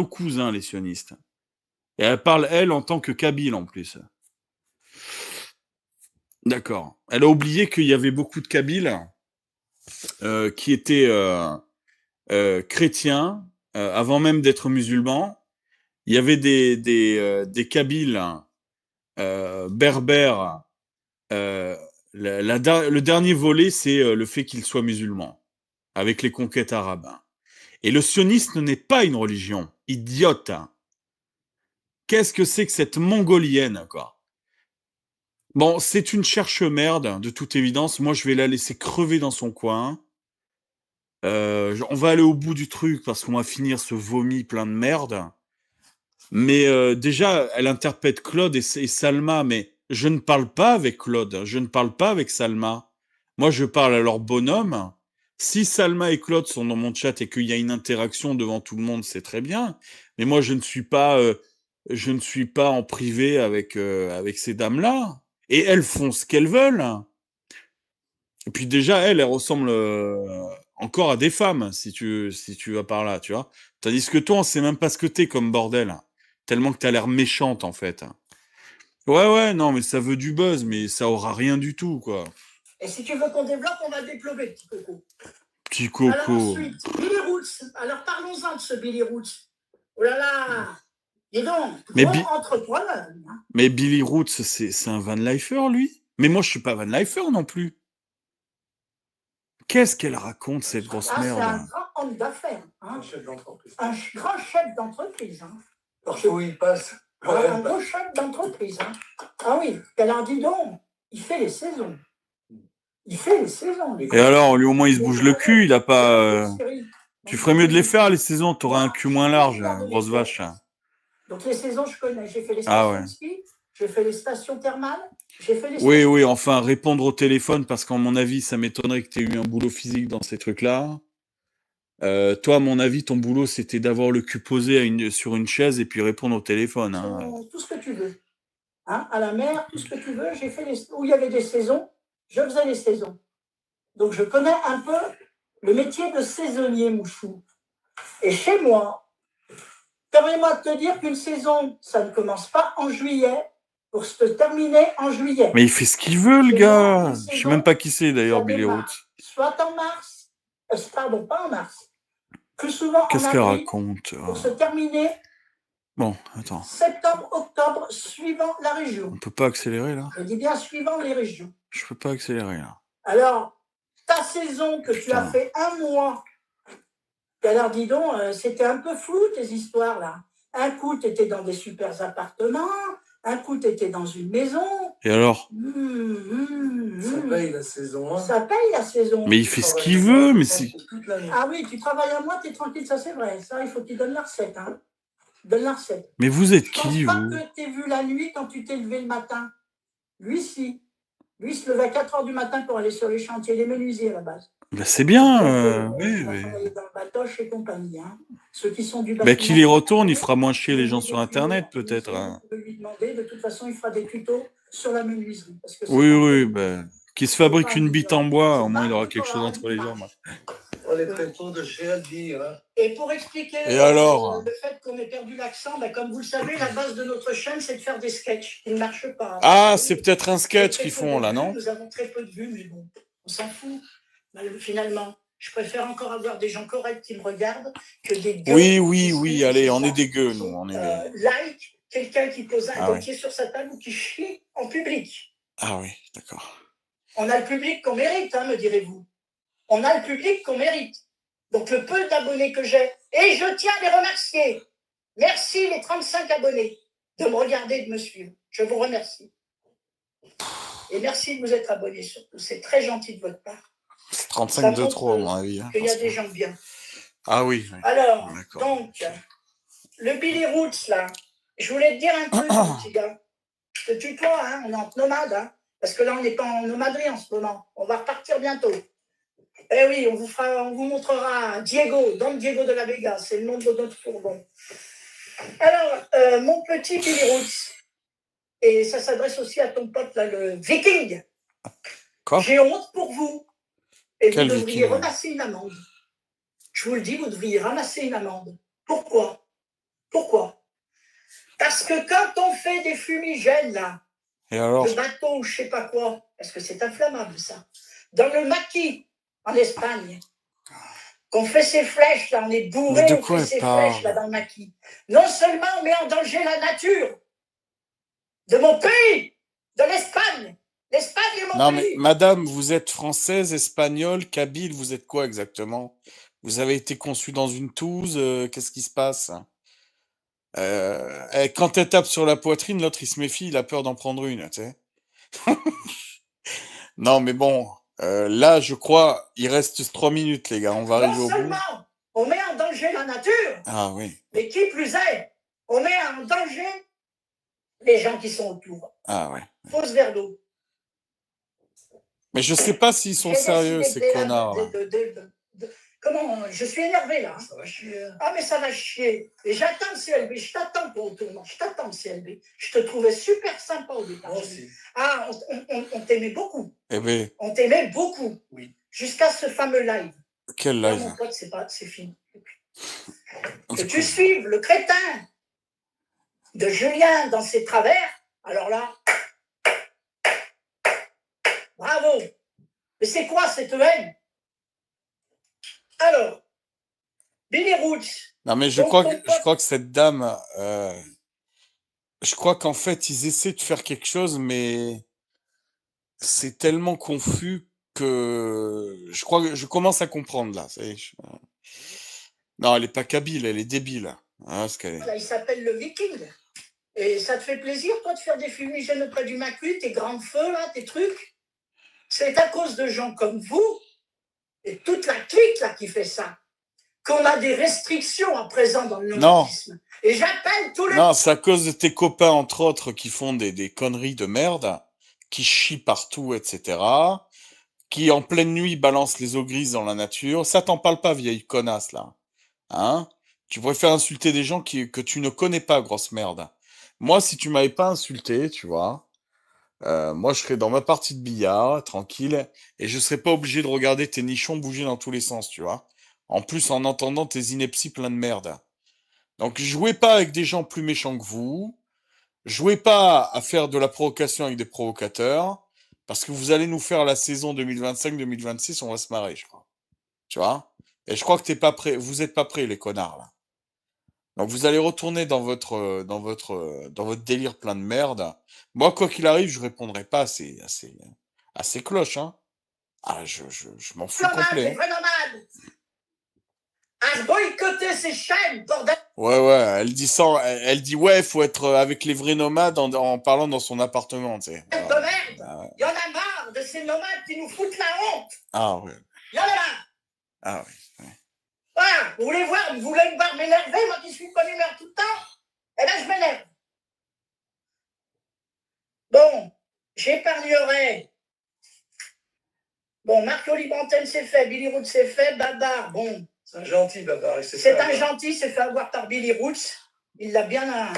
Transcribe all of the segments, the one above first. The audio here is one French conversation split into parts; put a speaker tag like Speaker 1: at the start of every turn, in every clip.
Speaker 1: nos cousins, les sionistes. Et elle parle, elle, en tant que kabyle, en plus. D'accord. Elle a oublié qu'il y avait beaucoup de Kabyles qui étaient chrétiens avant même d'être musulmans. Il y avait des Kabyles berbères. Euh, le dernier volet, c'est le fait qu'ils soient musulmans, avec les conquêtes arabes. Et le sionisme n'est pas une religion. Idiote. Qu'est-ce que c'est que cette mongolienne, quoi? Bon, c'est une cherche-merde, de toute évidence. Moi, je vais la laisser crever dans son coin. On va aller au bout du truc parce qu'on va finir ce vomi plein de merde. Mais déjà, elle interprète Claude et Salma, mais je ne parle pas avec Claude, je ne parle pas avec Salma. Moi, je parle à leur bonhomme. Si Salma et Claude sont dans mon chat et qu'il y a une interaction devant tout le monde, c'est très bien. Mais moi, je ne suis pas en privé avec ces dames-là. Et elles font ce qu'elles veulent. Et puis déjà, elle ressemble encore à des femmes, si tu vas par là, tu vois. Tandis que toi, on sait même pas ce que t'es comme bordel. Tellement que t'as l'air méchante, en fait. Ouais, ouais, non, mais ça veut du buzz, mais ça aura rien du tout, quoi.
Speaker 2: Et si tu veux qu'on développe, on va développer, petit coco.
Speaker 1: Petit coco.
Speaker 2: Alors ensuite, Billy Roots. Alors parlons-en de ce Billy Roots. Oh là là. Dis donc, gros entrepreneur. Hein.
Speaker 1: Mais Billy Roots, c'est un Van Lifer, lui. Mais moi, je suis pas Van Lifer non plus. Qu'est-ce qu'elle raconte, cette grosse merde?
Speaker 2: C'est un grand homme d'affaires. Hein. Un chef d'entreprise. Un grand chef d'entreprise. Hein.
Speaker 3: Partout où il passe.
Speaker 2: Un gros chef d'entreprise. Hein. Ah oui, alors dis donc, il fait les saisons. Il fait les saisons.
Speaker 1: Et alors, lui, au moins, il se bouge le cul, il a pas... Tu ferais mieux de les faire, les saisons, t'aurais un cul moins large, grosse vache.
Speaker 2: Donc les saisons, je connais. J'ai fait les stations de ski, j'ai fait les stations thermales, j'ai fait les
Speaker 1: Oui, oui, enfin, répondre au téléphone, parce qu'à mon avis, ça m'étonnerait que tu aies eu un boulot physique dans ces trucs-là. Toi, à mon avis, ton boulot, c'était d'avoir le cul posé sur une chaise et puis répondre au téléphone. Hein.
Speaker 2: Tout ce que tu veux. Hein, à la mer, tout ce que tu veux. J'ai fait où il y avait des saisons, je faisais les saisons. Donc, je connais un peu le métier de saisonnier, Mouchou. Et chez moi, permets-moi de te dire qu'une saison, ça ne commence pas en juillet pour se terminer en juillet.
Speaker 1: Mais il fait ce qu'il veut, le gars. Je sais même pas qui c'est, d'ailleurs, Billy Roots.
Speaker 2: Soit en mars, pardon, pas en mars. Plus souvent
Speaker 1: qu'est-ce
Speaker 2: en
Speaker 1: qu'elle
Speaker 2: avril,
Speaker 1: raconte
Speaker 2: pour se terminer.
Speaker 1: Bon, attends.
Speaker 2: Septembre, octobre, suivant la région.
Speaker 1: On peut pas accélérer, là?
Speaker 2: Je dis bien suivant les régions.
Speaker 1: Je peux pas accélérer, là.
Speaker 2: Alors, ta saison que tu as fait un mois, alors dis donc, c'était un peu flou, tes histoires, là. Un coup, tu étais dans des super appartements, un coup, tu étais dans une maison.
Speaker 1: Et alors?
Speaker 3: Ça paye la saison. Hein.
Speaker 2: Ça paye la saison.
Speaker 1: Mais il fait ce qu'il veut, mais c'est...
Speaker 2: Ah oui, tu travailles à moi, tu es tranquille, ça c'est vrai. Ça, il faut que tu donnes la recette, hein. Donne la recette.
Speaker 1: Mais vous êtes qui, vous?
Speaker 2: Je pense pas que t'aies vu la nuit quand tu t'es levé le matin. Lui, si. Lui, il se levait à 4h du matin pour aller sur les chantiers, les menuisiers à la base.
Speaker 1: Ben c'est bien, oui, oui.
Speaker 2: Dans le batoche et compagnie, hein. Ceux qui sont du
Speaker 1: bâtiment. Ben qu'il y retourne, il fera moins chier les gens sur Internet, peut-être.
Speaker 2: Hein. Je peux lui demander, de toute façon, il fera des tutos sur la menuiserie. Parce que
Speaker 1: oui, oui, ben... Qu'il se fabrique une bite en bois, au moins il aura quelque chose entre les jambes.
Speaker 3: On est très tôt de chez Aldi. Hein.
Speaker 2: Et pour expliquer le fait qu'on ait perdu l'accent, ben, comme vous le savez, la base de notre chaîne, c'est de faire des sketchs qui ne marchent pas.
Speaker 1: Ah, c'est peut-être un sketch qu'ils font là, non?
Speaker 2: Nous avons très peu de vues, mais bon, on s'en fout. Finalement, je préfère encore avoir des gens corrects qui me regardent que des gueux.
Speaker 1: Oui, allez, on est des gueux, nous. On est
Speaker 2: like, quelqu'un qui pose un pied sur sa table ou qui chie en public.
Speaker 1: Ah oui, d'accord.
Speaker 2: On a le public qu'on mérite, hein, me direz-vous. On a le public qu'on mérite. Donc, le peu d'abonnés que j'ai, et je tiens à les remercier. Merci les 35 abonnés de me regarder et de me suivre. Je vous remercie. Et merci de vous être abonnés surtout. C'est très gentil de votre part.
Speaker 1: C'est 35 de trop, à mon avis.
Speaker 2: Il y a des gens bien.
Speaker 1: Ah oui.
Speaker 2: Alors, donc, le Billy Roots, là, je voulais te dire un truc, mon petit gars. Je te tutoie, hein, on est en nomade, hein. Parce que là, on n'est pas en nomaderie en ce moment. On va repartir bientôt. Eh oui, on vous montrera Diego, Don Diego de la Vega. C'est le nom de notre fourgon. Alors, mon petit Billy Roots, et ça s'adresse aussi à ton pote, là, le Viking.
Speaker 1: Quoi?
Speaker 2: J'ai honte pour vous. Et
Speaker 1: Quel
Speaker 2: vous devriez
Speaker 1: Viking?
Speaker 2: ramasser une amende. Je vous le dis, vous devriez ramasser une amende. Pourquoi? que quand on fait des fumigènes, là,
Speaker 1: Et alors?
Speaker 2: de bateau ou je sais pas quoi, parce que c'est inflammable, ça, dans le maquis, en Espagne, qu'on fait ces flèches, là, on est
Speaker 1: Mais
Speaker 2: bourré,
Speaker 1: de
Speaker 2: on
Speaker 1: quoi
Speaker 2: fait
Speaker 1: elle
Speaker 2: ces flèches, là,
Speaker 1: parle?
Speaker 2: dans le maquis. Non seulement on met en danger la nature de mon pays, de l'Espagne. L'Espagne est mon
Speaker 1: Non, mais
Speaker 2: pays.
Speaker 1: madame, vous êtes française, espagnole, kabyle, vous êtes quoi exactement? Vous avez été conçue dans une touze, qu'est-ce qui se passe? Quand elle tape sur la poitrine, l'autre il se méfie, il a peur d'en prendre une, tu sais. Non, mais bon, là, je crois, il reste 3 minutes, les gars, on va
Speaker 2: Non
Speaker 1: arriver au bout.
Speaker 2: seulement on met en danger la nature,
Speaker 1: Ah oui,
Speaker 2: mais qui plus est, on met en danger les gens qui sont autour.
Speaker 1: ah ouais.
Speaker 2: Pose verre d'eau.
Speaker 1: Mais je sais pas s'ils sont
Speaker 2: J'ai
Speaker 1: sérieux,
Speaker 2: décidé
Speaker 1: ces
Speaker 2: de-
Speaker 1: connards, là.
Speaker 2: Comment je suis énervé là.
Speaker 3: Ça va chier.
Speaker 2: Ah mais ça va chier. Et j'attends CLB, je t'attends pour le tournoi, je t'attends CLB. Je te trouvais super sympa au départ.
Speaker 3: Moi aussi.
Speaker 2: Ah, on t'aimait beaucoup.
Speaker 1: Eh ben,
Speaker 2: On t'aimait beaucoup.
Speaker 3: Oui.
Speaker 2: Jusqu'à ce fameux live.
Speaker 1: quel
Speaker 2: Là,
Speaker 1: live?
Speaker 2: mon pote, c'est fini.
Speaker 1: En
Speaker 2: Que
Speaker 1: tout
Speaker 2: tu
Speaker 1: cas,
Speaker 2: suives le crétin de Julien dans ses travers, alors là, bravo. Mais c'est quoi cette haine? Alors, Billy Roots.
Speaker 1: non, mais je
Speaker 2: Donc,
Speaker 1: crois
Speaker 2: ton
Speaker 1: que, je
Speaker 2: pote-
Speaker 1: crois que cette dame, je crois qu'en fait, ils essaient de faire quelque chose, mais c'est tellement confus que je crois que je commence à comprendre là. Ça y est, non, elle est pas kabyle, elle est débile. Hein, ce qu'elle est.
Speaker 2: Là, il s'appelle le Viking. Et ça te fait plaisir, toi, de faire des fumigènes auprès du Macu, tes grands feux, là, tes trucs? C'est à cause de gens comme vous et toute la clique là qui fait ça qu'on a des restrictions à présent dans le
Speaker 1: Non.
Speaker 2: nomadisme. Et j'appelle tous les...
Speaker 1: Non, c'est à cause de tes copains, entre autres, qui font des conneries de merde, qui chient partout, etc., qui en pleine nuit balancent les eaux grises dans la nature. Ça t'en parle pas, vieille connasse, là. Hein? Tu préfères insulter des gens que tu ne connais pas, grosse merde. Moi, si tu m'avais pas insulté, tu vois, moi, je serais dans ma partie de billard, tranquille, et je serais pas obligé de regarder tes nichons bouger dans tous les sens, tu vois. En plus, en entendant tes inepties plein de merde. Donc, jouez pas avec des gens plus méchants que vous. Jouez pas à faire de la provocation avec des provocateurs, parce que vous allez nous faire la saison 2025-2026, on va se marrer, je crois. Tu vois? Et je crois que t'es pas prêt, vous êtes pas prêts, les connards, là. Donc vous allez retourner dans votre délire plein de merde. Moi, quoi qu'il arrive, je répondrai pas à ces cloches, hein. Ah, je m'en fous
Speaker 2: nomades,
Speaker 1: complet,
Speaker 2: les
Speaker 1: hein.
Speaker 2: vrais nomades, à boycotter ces chaînes, bordel
Speaker 1: Ouais, elle dit ça, elle dit ouais, faut être avec les vrais nomades en parlant dans son appartement, tu sais.
Speaker 2: de
Speaker 1: Ah,
Speaker 2: merde.
Speaker 1: ah ouais.
Speaker 2: Il y en a marre de ces nomades qui nous foutent la honte.
Speaker 1: Ah ouais.
Speaker 2: Il y en a marre.
Speaker 1: Ah ouais.
Speaker 2: Voilà, vous voulez me voir m'énerver, moi qui suis de bonne humeur tout le temps? Eh bien, je m'énerve. Bon, j'épargnerai. Bon, Marco Libanten, c'est fait, Billy Roots, c'est fait, Babar, bon.
Speaker 3: C'est un gentil, Babar.
Speaker 2: C'est un gentil, s'est fait avoir par Billy Roots. Il l'a bien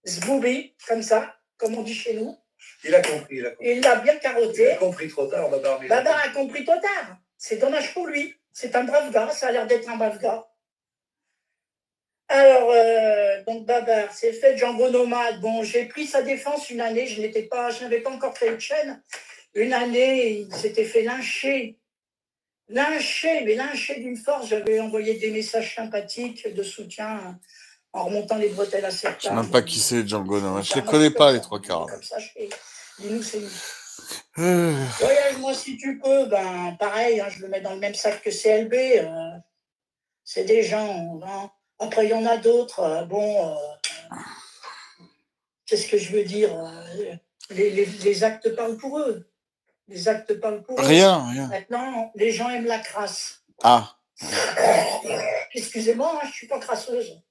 Speaker 2: zboubi, comme ça, comme on dit chez nous.
Speaker 3: Il a compris, il a compris.
Speaker 2: Il l'a bien
Speaker 3: Il
Speaker 2: carotté.
Speaker 3: a compris trop tard, Babar. mais il a
Speaker 2: Babar a compris trop tard. C'est dommage pour lui. C'est un brave gars, ça a l'air d'être un brave gars. Alors, donc Babar, c'est fait, Django Nomade. Bon, j'ai pris sa défense une année, je n'avais pas encore fait de chaîne. Une année, il s'était fait lyncher. Mais lyncher d'une force. J'avais envoyé des messages sympathiques de soutien en remontant les bretelles à
Speaker 1: Je
Speaker 2: certains.
Speaker 1: sais même pas qui c'est, Django Nomade. Je les
Speaker 2: Moi,
Speaker 1: connais
Speaker 2: suis
Speaker 1: pas,
Speaker 2: comme
Speaker 1: les
Speaker 2: ça.
Speaker 1: trois quarts.
Speaker 2: Comme ça, dis-nous, c'est nous.
Speaker 1: Euh,
Speaker 2: Voyage-moi si tu peux, ben pareil, hein, je le mets dans le même sac que CLB. C'est des gens. Hein. Après, il y en a d'autres. Qu'est-ce que je veux dire? Les actes parlent pour eux. Les actes parlent pour eux.
Speaker 1: rien.
Speaker 2: Maintenant, les gens aiment la crasse.
Speaker 1: Ah,
Speaker 2: Excusez-moi, hein, je ne suis pas crasseuse.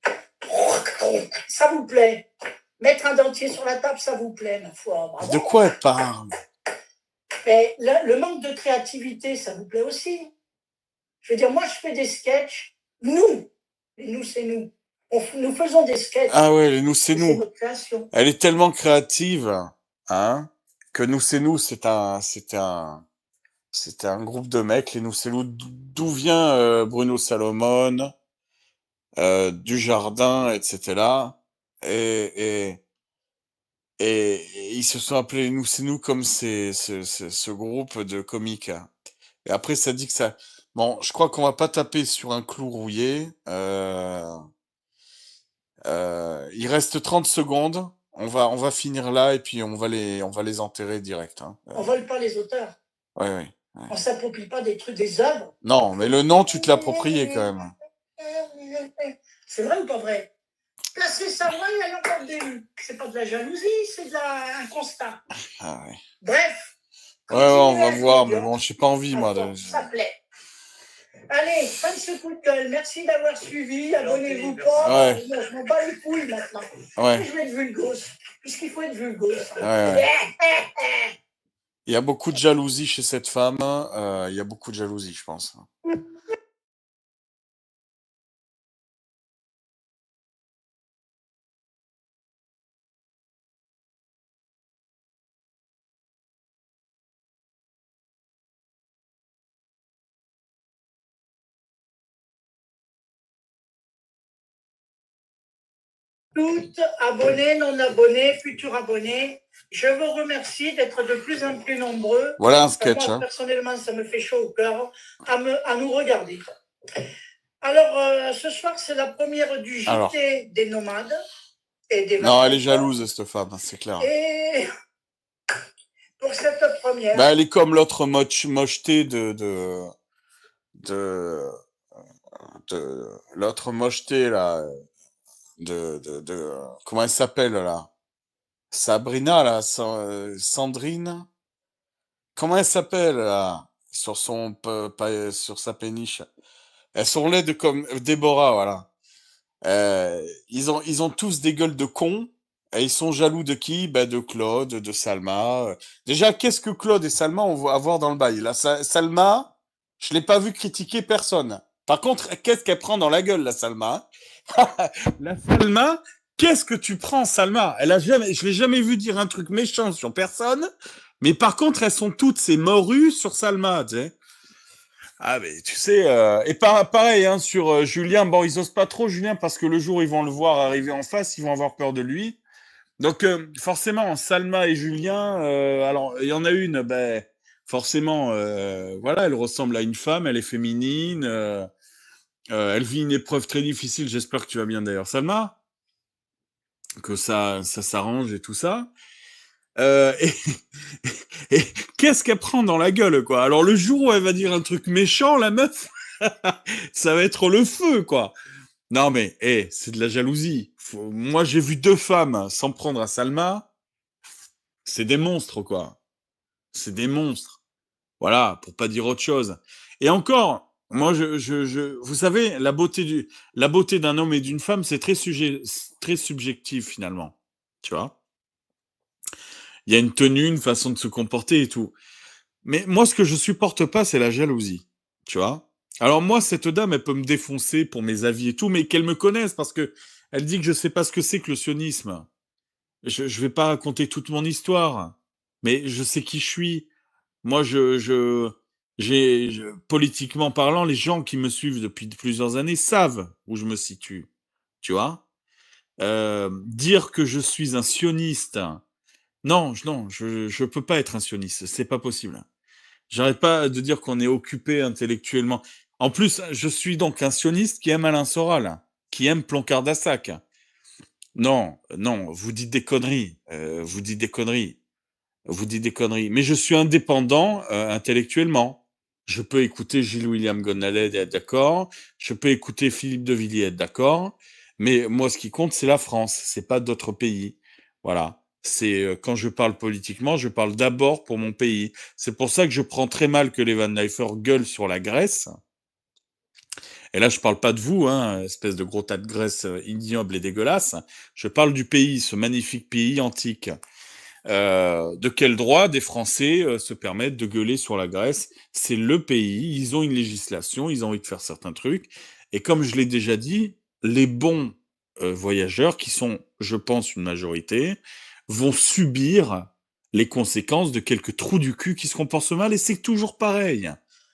Speaker 2: Ça vous plaît? Mettre un dentier sur la table, ça vous plaît, ma foi. Bravo.
Speaker 1: de quoi elle parle?
Speaker 2: Mais le manque de créativité, ça vous plaît aussi? Je veux dire, moi, je fais des sketchs. Nous, et nous, c'est nous. Nous faisons des sketchs.
Speaker 1: Ah ouais, nous, c'est
Speaker 2: C'est
Speaker 1: nous.
Speaker 2: notre création.
Speaker 1: Elle est tellement créative, hein, que nous, c'est nous, c'était un groupe de mecs, les nous, c'est nous, d'où vient Bruno Salomon, Dujardin, etc. et, et ils se sont appelés Nous c'est nous comme ce groupe de comiques. Et après, ça dit que ça. Bon, je crois qu'on va pas taper sur un clou rouillé. Il reste 30 secondes. On va finir là et puis on va les enterrer direct. Hein.
Speaker 2: On vole pas les auteurs.
Speaker 1: Ouais, ouais.
Speaker 2: On s'approprie pas des trucs, des œuvres.
Speaker 1: Non, mais le nom, tu te l'appropriais quand même.
Speaker 2: C'est vrai ou pas vrai? Placer sa voix, il y a encore des... C'est pas de la jalousie, c'est un constat.
Speaker 1: Ah, ouais.
Speaker 2: Bref.
Speaker 1: Ouais, on va voir, mais bon, j'ai pas envie, moi.
Speaker 2: Ça plaît. Allez, fin de ce coup de gueule. Merci d'avoir suivi. Abonnez-vous pas.
Speaker 1: Ouais.
Speaker 2: Je m'en bats les couilles maintenant.
Speaker 1: Ouais.
Speaker 2: Je vais être vulgose. Puisqu'il faut être vulgose.
Speaker 1: Ouais. Il y a beaucoup de jalousie chez cette femme. Il y a beaucoup de jalousie, je pense.
Speaker 2: Toutes abonnés, non abonnés, futurs abonnés, je vous remercie d'être de plus en plus nombreux.
Speaker 1: Voilà un sketch.
Speaker 2: Moi, personnellement, ça me fait chaud au cœur à nous regarder. Alors, ce soir, c'est la première du JT des nomades. Et des
Speaker 1: non, elle est jalouse, cette femme, c'est clair.
Speaker 2: Et pour cette première...
Speaker 1: Bah, elle est comme l'autre mocheté de l'autre mocheté, là... comment elle s'appelle là? Sabrina là, Sandrine. Comment elle s'appelle là? Sur sa péniche. Elles sont laides comme Déborah, voilà. Ils ont tous des gueules de cons. Et ils sont jaloux de qui? Bah, de Claude, de Salma. Déjà, qu'est-ce que Claude et Salma vont avoir dans le bail? Là, Salma, je l'ai pas vu critiquer personne. Par contre, qu'est-ce qu'elle prend dans la gueule, la Salma? La Salma, qu'est-ce que tu prends, Salma? Je l'ai jamais vu dire un truc méchant sur personne, mais par contre, elles sont toutes ces morues sur Salma, tu sais. Ah, mais tu sais, et pareil, hein, sur Julien, bon, ils osent pas trop, Julien, parce que le jour où ils vont le voir arriver en face, ils vont avoir peur de lui. Donc, forcément, Salma et Julien, alors, il y en a une, ben, forcément, voilà, elle ressemble à une femme, elle est féminine, elle vit une épreuve très difficile, j'espère que tu vas bien d'ailleurs, Salma, que ça s'arrange et tout ça. Et, et qu'est-ce qu'elle prend dans la gueule, quoi? Alors le jour où elle va dire un truc méchant, la meuf, ça va être le feu, quoi. Non mais, c'est de la jalousie. Moi j'ai vu 2 femmes s'en prendre à Salma, c'est des monstres, quoi. C'est des monstres. Voilà, pour pas dire autre chose. Et encore, moi, vous savez, la beauté d'un homme et d'une femme, c'est très subjectif finalement. Tu vois? Il y a une tenue, une façon de se comporter et tout. Mais moi, ce que je supporte pas, c'est la jalousie. Tu vois? Alors moi, cette dame, elle peut me défoncer pour mes avis et tout, mais qu'elle me connaisse parce que elle dit que je sais pas ce que c'est que le sionisme. Je vais pas raconter toute mon histoire, mais je sais qui je suis. Moi, politiquement parlant, les gens qui me suivent depuis plusieurs années savent où je me situe. Tu vois? Dire que je suis un sioniste, non, je peux pas être un sioniste, c'est pas possible. J'arrête pas de dire qu'on est occupé intellectuellement. En plus, je suis donc un sioniste qui aime Alain Soral, qui aime Ploncard d'Assac. Non, non, vous dites des conneries, vous dites des conneries. Vous dites des conneries. Mais je suis indépendant intellectuellement. Je peux écouter Gilles-William Gonnalet et être d'accord. Je peux écouter Philippe de Villiers et être d'accord. Mais moi, ce qui compte, c'est la France. C'est pas d'autres pays. Voilà. C'est quand je parle politiquement, je parle d'abord pour mon pays. C'est pour ça que je prends très mal que les Van Leifer gueulent sur la Grèce. Et là, je parle pas de vous, hein, espèce de gros tas de graisse ignoble et dégueulasse. Je parle du pays, ce magnifique pays antique. De quel droit des Français se permettent de gueuler sur la Grèce? C'est le pays, ils ont une législation, ils ont envie de faire certains trucs. Et comme je l'ai déjà dit, les bons voyageurs, qui sont, je pense, une majorité, vont subir les conséquences de quelques trous du cul qui se comportent mal, et c'est toujours pareil.